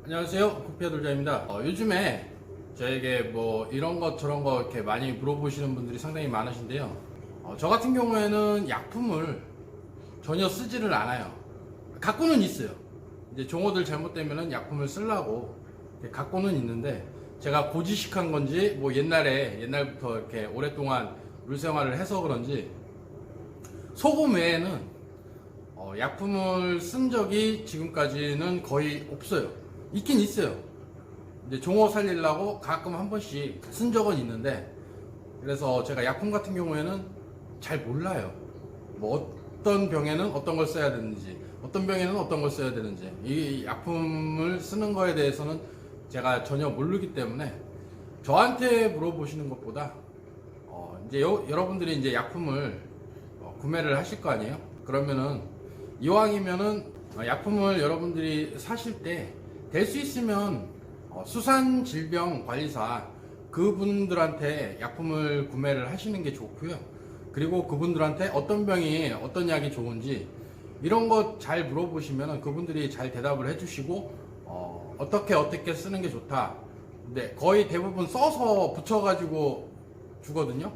안녕하세요, 구피아돌자입니다. 요즘에 저에게 뭐 이런 것 저런 거 이렇게 많이 물어보시는 분들이 상당히 많으신데요. 저 같은 경우에는 약품을 전혀 쓰지를 않아요. 갖고는 있어요. 이제 종어들 잘못되면은 약품을 쓰려고 이렇게 갖고는 있는데, 제가 고지식한 건지 뭐 옛날부터 이렇게 오랫동안 물생활을 해서 그런지 소금 외에는 약품을 쓴 적이 지금까지는 거의 없어요. 있긴 있어요. 이제 종어 살리려고 가끔 한 번씩 쓴 적은 있는데, 그래서 제가 약품 같은 경우에는 잘 몰라요. 뭐 어떤 병에는 어떤 걸 써야 되는지, 어떤 병에는 어떤 걸 써야 되는지, 이 약품을 쓰는 거에 대해서는 제가 전혀 모르기 때문에 저한테 물어보시는 것보다 이제 여러분들이 이제 약품을 구매를 하실 거 아니에요? 그러면은 이왕이면은 약품을 여러분들이 사실 때 될 수 있으면 수산질병관리사 그분들한테 약품을 구매를 하시는 게 좋고요. 그리고 그분들한테 어떤 병이 어떤 약이 좋은지 이런 거 잘 물어보시면 그분들이 잘 대답을 해주시고 어떻게 쓰는 게 좋다. 근데 거의 대부분 써서 붙여가지고 주거든요.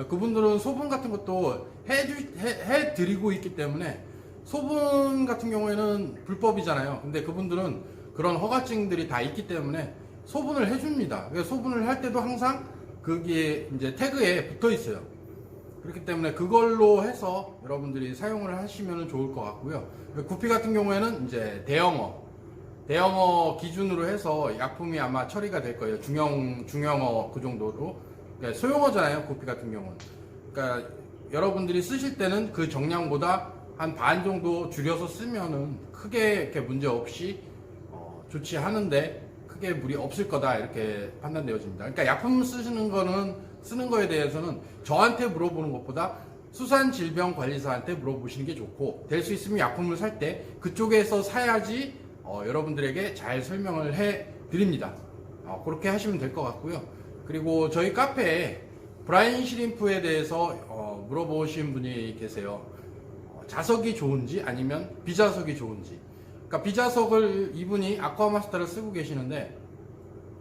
그분들은 소분 같은 것도 해드리고 있기 때문에, 소분 같은 경우에는 불법이잖아요. 근데 그분들은 그런 허가증들이 다 있기 때문에 소분을 해줍니다. 그래서 소분을 할 때도 항상 그게 이제 태그에 붙어 있어요. 그렇기 때문에 그걸로 해서 여러분들이 사용을 하시면 좋을 것 같고요. 구피 같은 경우에는 이제 대형어 기준으로 해서 약품이 아마 처리가 될 거예요. 중형어 그 정도로. 그러니까 소형어잖아요, 구피 같은 경우는. 그러니까 여러분들이 쓰실 때는 그 정량보다 한 반 정도 줄여서 쓰면은 크게 이렇게 문제 없이 조치하는데 크게 무리 없을 거다, 이렇게 판단되어집니다. 그러니까 약품 쓰는 거에 대해서는 저한테 물어보는 것보다 수산질병관리사한테 물어보시는 게 좋고, 될 수 있으면 약품을 살 때 그쪽에서 사야지 여러분들에게 잘 설명을 해 드립니다. 그렇게 하시면 될 것 같고요. 그리고 저희 카페에 브라인 시림프에 대해서 물어보신 분이 계세요. 자석이 좋은지 아니면 비자석이 좋은지. 그러니까 비자석을 이분이 아쿠아마스터를 쓰고 계시는데,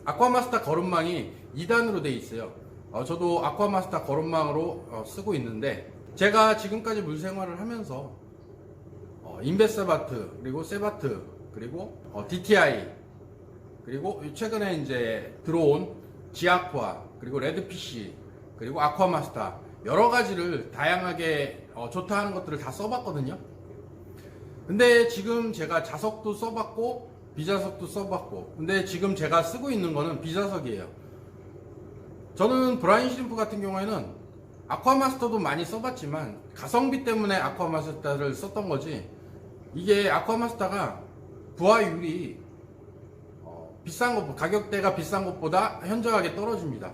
아쿠아마스터 거름망이 2단으로 돼 있어요. 저도 아쿠아마스터 거름망으로 쓰고 있는데, 제가 지금까지 물생활을 하면서 인베세바트, 그리고 세바트, 그리고 DTI, 그리고 최근에 이제 들어온 지아쿠아, 그리고 레드피쉬, 그리고 아쿠아마스터 여러 가지를 다양하게 좋다 하는 것들을 다 써봤거든요. 근데 지금 제가 자석도 써봤고 비자석도 써봤고, 근데 지금 제가 쓰고 있는 거는 비자석이에요. 저는 브라인 시림프 같은 경우에는 아쿠아마스터도 많이 써봤지만 가성비 때문에 아쿠아마스터를 썼던 거지, 이게 아쿠아마스터가 부하율이 가격대가 비싼 것보다 현저하게 떨어집니다.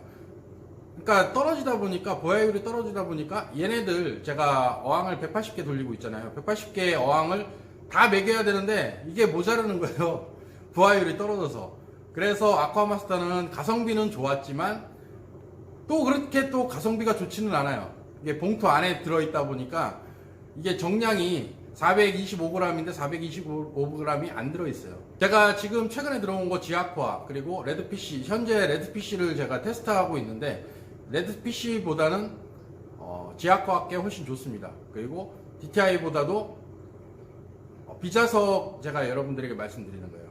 그러니까 부하율이 떨어지다 보니까 얘네들, 제가 어항을 180개 돌리고 있잖아요. 180개의 어항을 다 먹여야 되는데 이게 모자라는 거예요. 부하율이 떨어져서. 그래서 아쿠아마스터는 가성비는 좋았지만 또 그렇게 또 가성비가 좋지는 않아요. 이게 봉투 안에 들어있다 보니까 이게 정량이 425g인데 425g이 안 들어있어요. 제가 지금 최근에 들어온 거 지아쿠아, 그리고 레드피쉬, 현재 레드피쉬를 제가 테스트하고 있는데, 레드피쉬보다는 지아쿠아께 훨씬 좋습니다. 그리고 DTI보다도 비자석, 제가 여러분들에게 말씀드리는 거예요.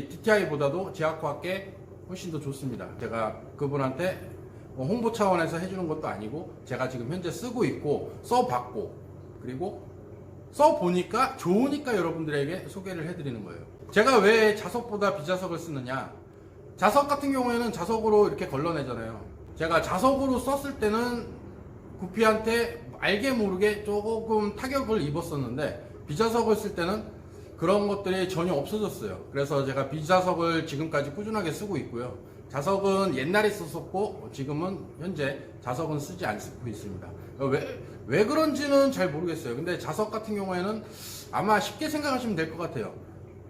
DTI보다도 지아쿠아께 훨씬 더 좋습니다. 제가 그분한테 홍보 차원에서 해주는 것도 아니고, 제가 지금 현재 쓰고 있고 써봤고, 그리고 써보니까 좋으니까 여러분들에게 소개를 해드리는 거예요. 제가 왜 자석보다 비자석을 쓰느냐, 자석 같은 경우에는 자석으로 이렇게 걸러내잖아요. 제가 자석으로 썼을 때는 구피한테 알게 모르게 조금 타격을 입었었는데, 비자석을 쓸 때는 그런 것들이 전혀 없어졌어요. 그래서 제가 비자석을 지금까지 꾸준하게 쓰고 있고요. 자석은 옛날에 썼었고 지금은 현재 자석은 쓰지 않고 있습니다. 왜 그런지는 잘 모르겠어요. 근데 자석 같은 경우에는 아마 쉽게 생각하시면 될 것 같아요.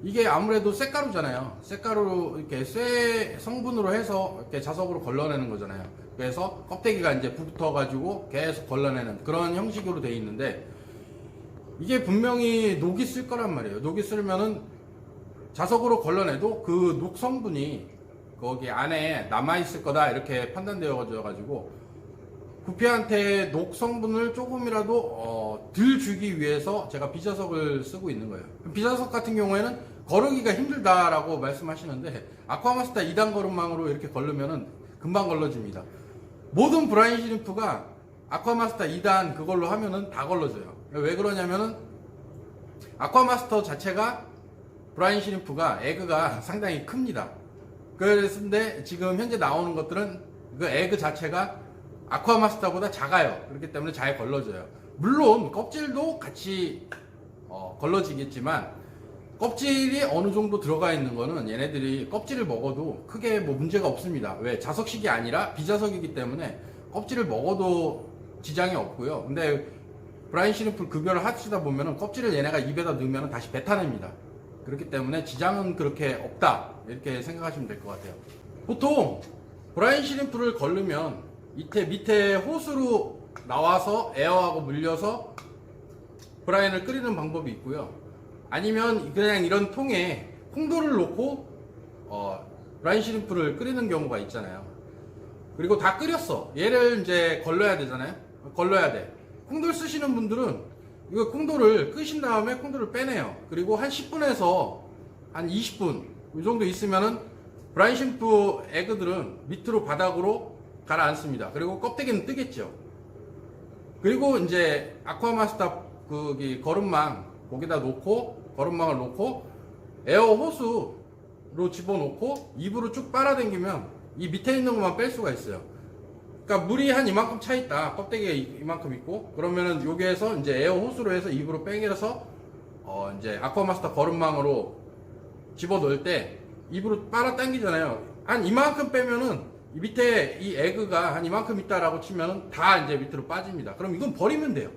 이게 아무래도 쇳가루잖아요. 쇳가루 이렇게 쇠 성분으로 해서 이렇게 자석으로 걸러내는 거잖아요. 그래서 껍데기가 이제 붙어가지고 계속 걸러내는 그런 형식으로 돼 있는데, 이게 분명히 녹이 쓸 거란 말이에요. 녹이 쓸면은 자석으로 걸러내도 그 녹 성분이 거기 안에 남아있을 거다 이렇게 판단되어 가지고 구피한테 녹 성분을 조금이라도 덜 주기 위해서 제가 비자석을 쓰고 있는 거예요. 비자석 같은 경우에는 거르기가 힘들다라고 말씀하시는데 아쿠아마스터 2단 거름망으로 이렇게 걸르면은 금방 걸러집니다. 모든 브라인 시림프가 아쿠아마스터 2단 그걸로 하면은 다 걸러져요. 왜 그러냐면은 아쿠아마스터 자체가 브라인 시림프가 에그가 상당히 큽니다. 그런데 지금 현재 나오는 것들은 그 에그 자체가 아쿠아마스터보다 작아요. 그렇기 때문에 잘 걸러져요. 물론 껍질도 같이 걸러지겠지만 껍질이 어느 정도 들어가 있는 거는 얘네들이 껍질을 먹어도 크게 뭐 문제가 없습니다. 왜? 자석식이 아니라 비자석이기 때문에 껍질을 먹어도 지장이 없고요. 근데 브라인 시림프 급여를 하시다 보면은 껍질을 얘네가 입에다 넣으면 다시 뱉어냅니다. 그렇기 때문에 지장은 그렇게 없다 이렇게 생각하시면 될 것 같아요. 보통 브라인 시림프를 걸르면 밑에 호스로 나와서 에어하고 물려서 브라인을 끓이는 방법이 있고요. 아니면 그냥 이런 통에 콩돌을 놓고 브라인 시림프를 끓이는 경우가 있잖아요. 그리고 다 끓였어. 얘를 이제 걸러야 되잖아요. 걸러야 돼. 콩돌 쓰시는 분들은 이거 콩돌을 끄신 다음에 콩돌을 빼내요. 그리고 한 10분에서 한 20분 이 정도 있으면은 브라인 시림프 에그들은 밑으로 바닥으로 가라앉습니다. 그리고 껍데기는 뜨겠죠. 그리고 이제 아쿠아마스터 거기 거름망 거기다 놓고 거름망을 놓고 에어 호수로 집어넣고 입으로 쭉 빨아당기면 이 밑에 있는 것만 뺄 수가 있어요. 그러니까 물이 한 이만큼 차 있다. 껍데기가 이만큼 있고 그러면은 여기에서 이제 에어 호수로 해서 입으로 빼내서 이제 아쿠아마스터 거름망으로 집어넣을 때 입으로 빨아당기잖아요. 한 이만큼 빼면은 이 밑에 이 에그가 한 이만큼 있다라고 치면은 다 이제 밑으로 빠집니다. 그럼 이건 버리면 돼요.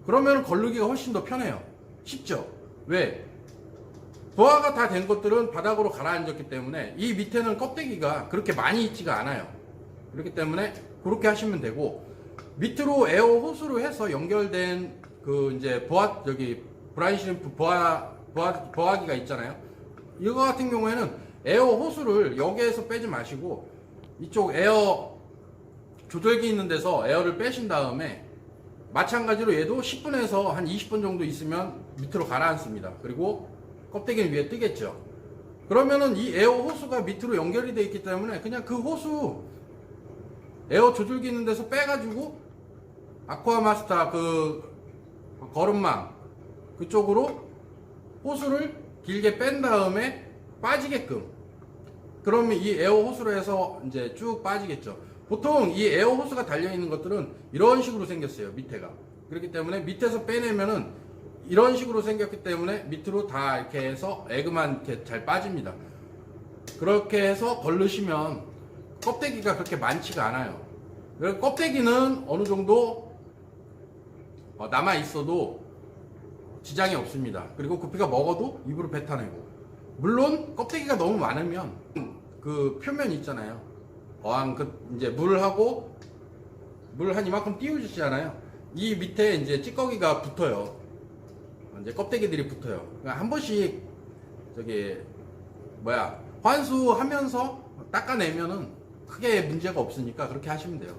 그러면 걸르기가 훨씬 더 편해요. 쉽죠? 왜? 부화가 다 된 것들은 바닥으로 가라앉았기 때문에 이 밑에는 껍데기가 그렇게 많이 있지가 않아요. 그렇기 때문에 그렇게 하시면 되고 밑으로 에어 호스로 해서 연결된 그 이제 브라인 시림프 부화기가 있잖아요. 이거 같은 경우에는 에어 호스를 여기에서 빼지 마시고 이쪽 에어 조절기 있는 데서 에어를 빼신 다음에 마찬가지로 얘도 10분에서 한 20분 정도 있으면 밑으로 가라앉습니다. 그리고 껍데기는 위에 뜨겠죠. 그러면은 이 에어 호스가 밑으로 연결이 되어 있기 때문에 그냥 그 호수 에어 조절기 있는 데서 빼가지고 아쿠아마스터 그 거름망 그쪽으로 호스를 길게 뺀 다음에 빠지게끔 그러면 이 에어 호스로 해서 이제 쭉 빠지겠죠. 보통 이 에어 호스가 달려있는 것들은 이런 식으로 생겼어요. 밑에가. 그렇기 때문에 밑에서 빼내면은 이런 식으로 생겼기 때문에 밑으로 다 이렇게 해서 에그만 이렇게 잘 빠집니다. 그렇게 해서 걸르시면 껍데기가 그렇게 많지가 않아요. 그리고 껍데기는 어느 정도 남아 있어도 지장이 없습니다. 그리고 구피가 먹어도 입으로 뱉어내고. 물론 껍데기가 너무 많으면 그 표면 있잖아요. 어항 이제 물하고 물 한 이만큼 띄워주시잖아요. 이 밑에 이제 찌꺼기가 붙어요. 이제 껍데기들이 붙어요. 그러니까 한 번씩 환수하면서 닦아내면은 크게 문제가 없으니까 그렇게 하시면 돼요.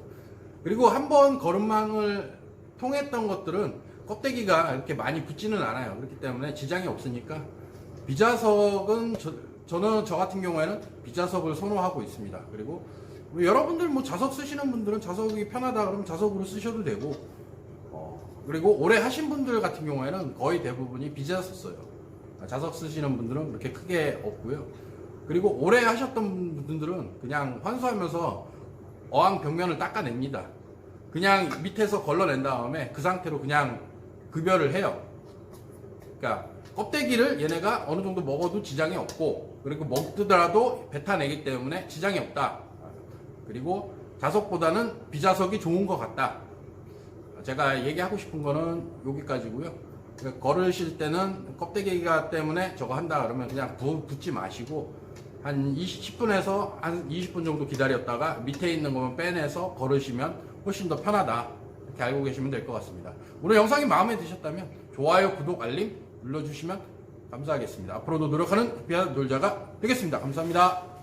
그리고 한번 거름망을 통했던 것들은 껍데기가 이렇게 많이 붙지는 않아요. 그렇기 때문에 지장이 없으니까 비자석은 저 같은 경우에는 비자석을 선호하고 있습니다. 그리고 여러분들 뭐 자석 쓰시는 분들은 자석이 편하다 그러면 자석으로 쓰셔도 되고 그리고 오래 하신 분들 같은 경우에는 거의 대부분이 비자석 써요. 자석 쓰시는 분들은 그렇게 크게 없고요. 그리고 오래 하셨던 분들은 그냥 환수하면서 어항 벽면을 닦아냅니다. 그냥 밑에서 걸러낸 다음에 그 상태로 그냥 급여를 해요. 그러니까 껍데기를 얘네가 어느 정도 먹어도 지장이 없고 그리고 먹더라도 뱉어내기 때문에 지장이 없다. 그리고 자석보다는 비자석이 좋은 것 같다. 제가 얘기하고 싶은 거는 여기까지고요. 그러니까 걸으실 때는 껍데기가 때문에 저거 한다 그러면 그냥 붙지 마시고 한 10분에서 한 20분 정도 기다렸다가 밑에 있는 것만 빼내서 걸으시면 훨씬 더 편하다. 이렇게 알고 계시면 될 것 같습니다. 오늘 영상이 마음에 드셨다면 좋아요, 구독, 알림 눌러주시면 감사하겠습니다. 앞으로도 노력하는 구피아 놀자가 되겠습니다. 감사합니다.